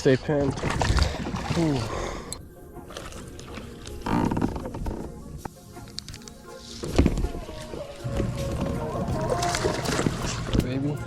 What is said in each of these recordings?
Stay pinned. Ooh. Baby.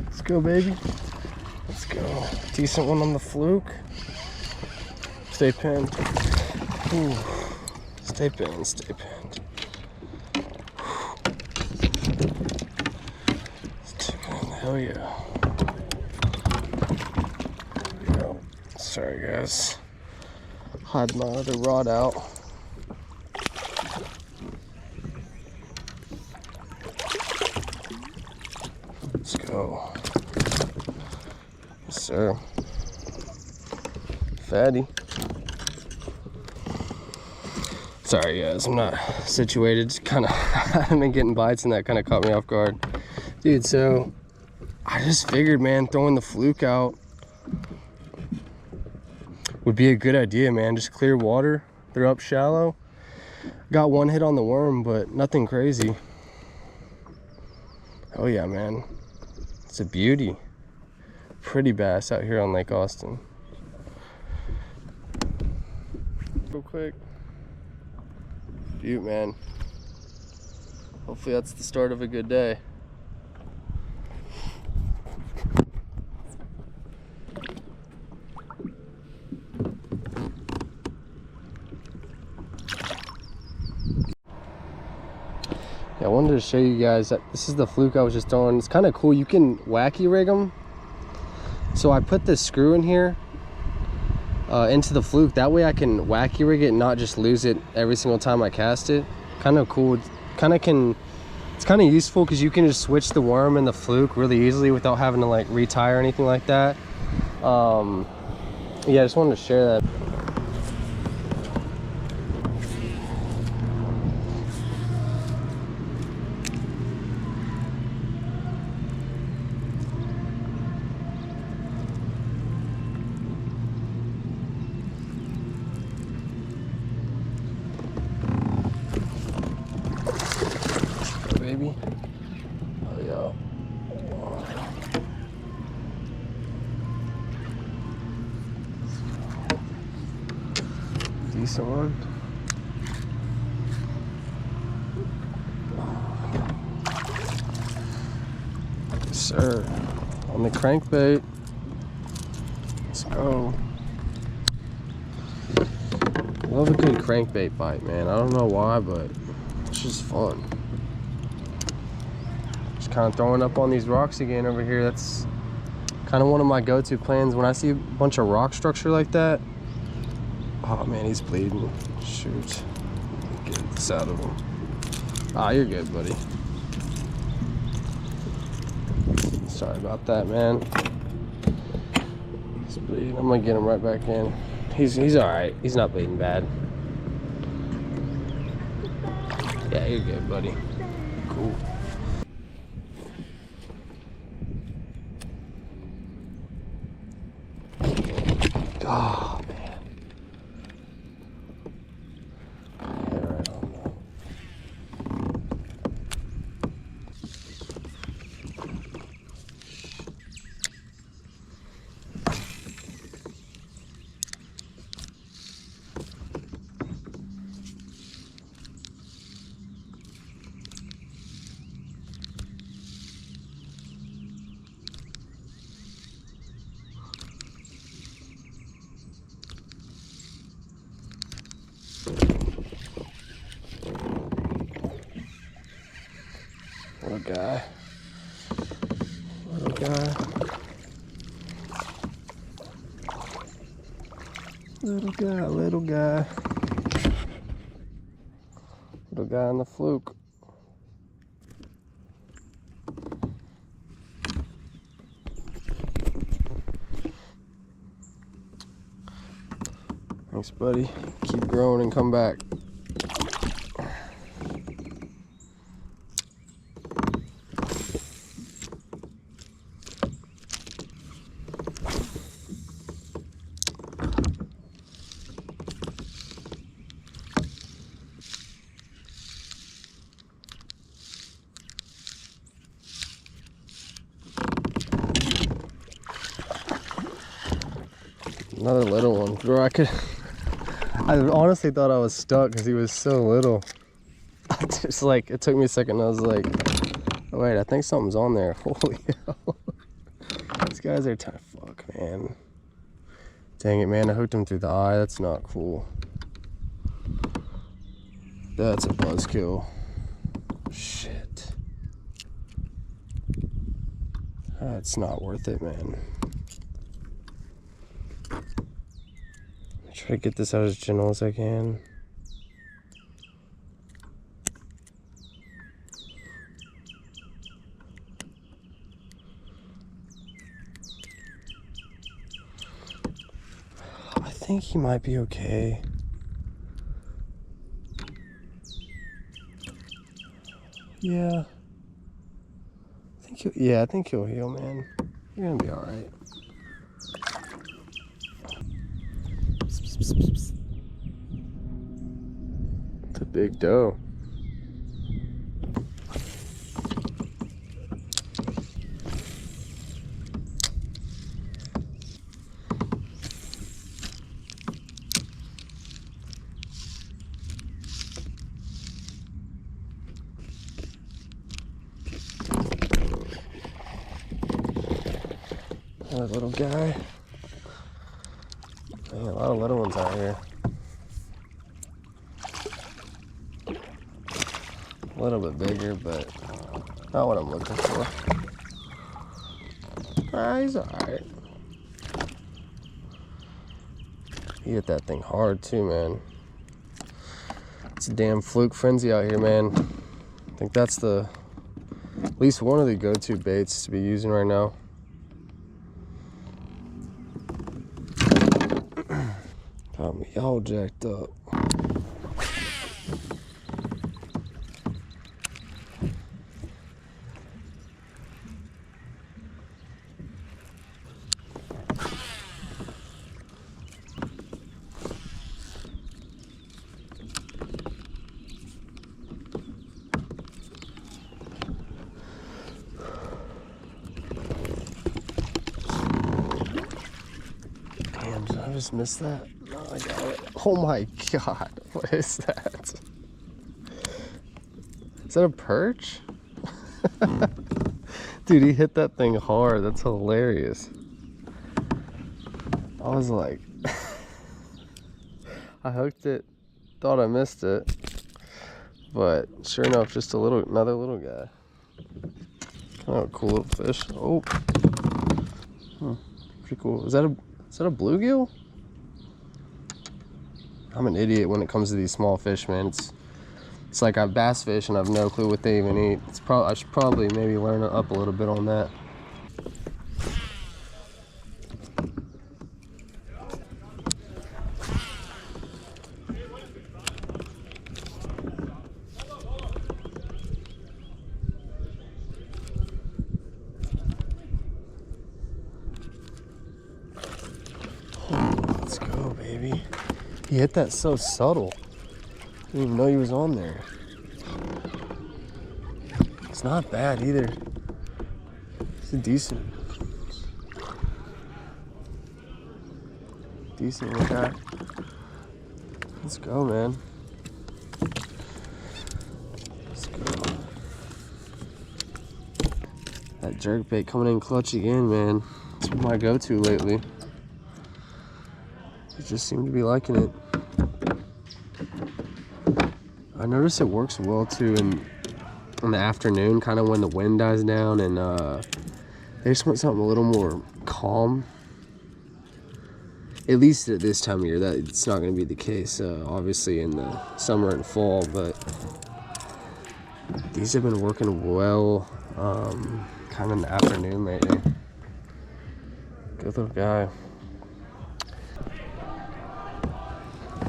Let's go, baby. Let's go. Decent one on the fluke. Stay pinned. Ooh. Stay pinned, stay pinned. Stay pinned. Hell yeah. There we go. Sorry, guys. Had my other rod out. Let's go. Yes, sir. Fatty. Sorry, guys, I'm not situated. Just kind of, I've been getting bites and that kind of caught me off guard. Dude, so I just figured, man, throwing the fluke out would be a good idea, man. Just clear water, throw up shallow. Got one hit on the worm, but nothing crazy. Oh yeah, man. It's a beauty. Pretty bass out here on Lake Austin. Real quick. Beaut, man. Hopefully that's the start of a good day. Yeah, I wanted to show you guys that this is the fluke I was just throwing. It's kind of cool. You can wacky rig them. So I put this screw in here into the fluke. That way I can wacky rig it and not just lose it every single time I cast it. Kind of cool. It's kind of useful because you can just switch the worm and the fluke really easily without having to like retie or anything like that. Yeah, I just wanted to share that. Baby. Oh yeah. Decent one. Yes, sir. On the crankbait. Let's go. Love a good crankbait bite, man. I don't know why, but it's just fun. Kind of throwing up on these rocks again over here. That's kind of one of my go-to plans when I see a bunch of rock structure like that. Oh man, he's bleeding. Shoot, get this out of him. Ah, you're good, buddy. Sorry about that, man. He's bleeding. I'm gonna get him right back in. He's all right. He's not bleeding bad. Yeah, you're good, buddy. Cool. Oh, man. Yeah, right on there. Little guy. Little guy. Little guy, little guy. Little guy on the fluke. Thanks, buddy. Keep growing and come back. Another little one. Bro, I honestly thought I was stuck because he was so little. Just like, it took me a second. I was like, oh, wait, I think something's on there. Holy hell. These guys are tight. Fuck, man. Dang it, man. I hooked him through the eye. That's not cool. That's a buzzkill. Shit. That's not worth it, man. Try to get this out as gentle as I can. I think he might be okay. Yeah. I think he'll heal, man. You're gonna be all right. It's a big doe. Another little guy. Man, a lot of little ones out here. A little bit bigger, but not what I'm looking for. He's alright. He hit that thing hard too, man. It's a damn Fluke Frenzy out here, man. I think that's at least one of the go-to baits to be using right now. Got me all jacked up. Damn, did I just miss that? No, I got it. Oh my god, what is that? Is that a perch? Dude, he hit that thing hard. That's hilarious. I was like, I hooked it, thought I missed it, but sure enough, just another little guy. Kind of a cool little fish. Oh, pretty cool. Is that a bluegill? I'm an idiot when it comes to these small fish, man. It's like I bass fish and I have no clue what they even eat. I should probably maybe learn up a little bit on that. Let's go, baby. He hit that so subtle. Didn't even know he was on there. It's not bad either. It's a decent little guy. Let's go, man. Let's go. That jerkbait coming in clutch again, man. It's my go-to lately. I just seem to be liking it. I notice it works well too in in the afternoon, kind of when the wind dies down, and they just want something a little more calm. At least at this time of year. That it's not going to be the case, obviously, in the summer and fall, but these have been working well, kind of in the afternoon lately. Good little guy.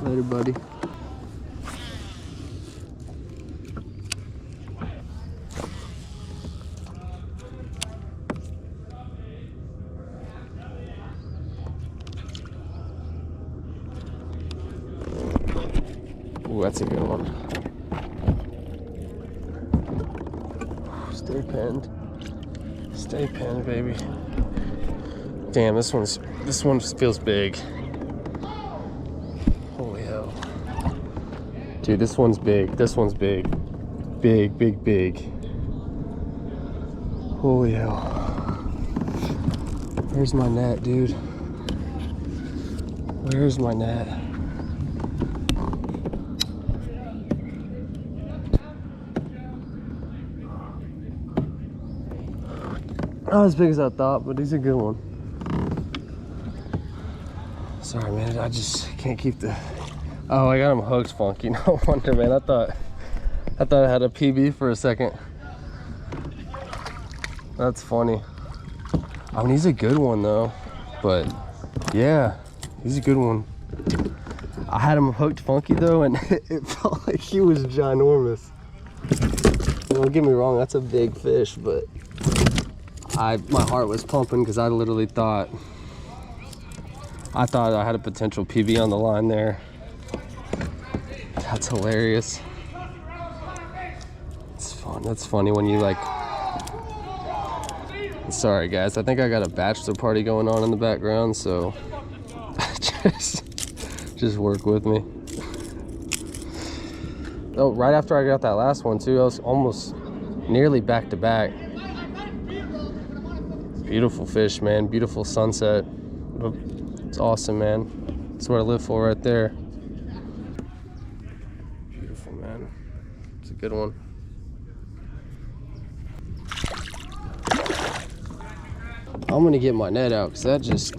Later, buddy. Ooh, that's a good one. Stay pinned. Stay pinned, baby. Damn, this one feels big. Holy hell. Dude, this one's big. This one's big. Big, big, big. Holy hell. Where's my net, dude? Where's my net? Not as big as I thought, but he's a good one. Sorry, man, I just can't keep the... Oh, I got him hooked funky. No wonder, man. I thought I had a PB for a second. That's funny. I mean, he's a good one though. But yeah, he's a good one. I had him hooked funky though, and it felt like he was ginormous. Don't get me wrong, that's a big fish, but my heart was pumping because I literally thought I had a potential PB on the line there. That's hilarious. It's fun. That's funny when you like... Sorry guys, I think I got a bachelor party going on in the background, so just work with me. Oh, right after I got that last one too, I was almost nearly back to back. Beautiful fish, man. Beautiful sunset. It's awesome, man. That's what I live for right there. Beautiful, man. It's a good one. I'm gonna get my net out because that just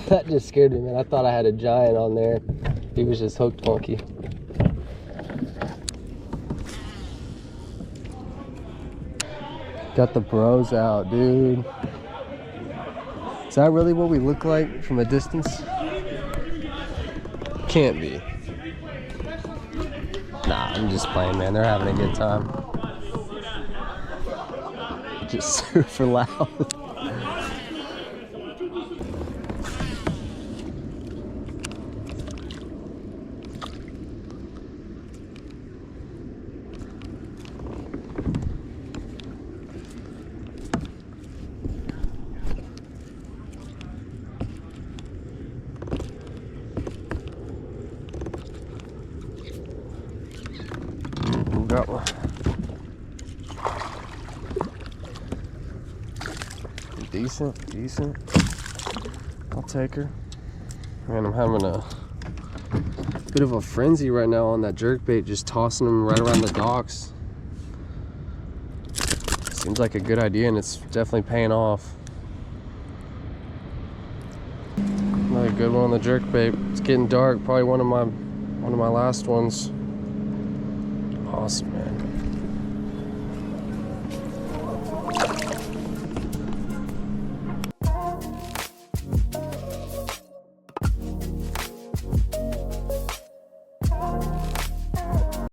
that just scared me, man. I thought I had a giant on there. He was just hooked funky. Got the bros out, dude. Is that really what we look like from a distance? Can't be. Nah, I'm just playing, man. They're having a good time. Just super loud. Got one. Decent. I'll take her. Man, I'm having a bit of a frenzy right now on that jerkbait, just tossing them right around the docks. Seems like a good idea, and it's definitely paying off. Another good one on the jerkbait. It's getting dark. Probably one of my last ones. Awesome, man.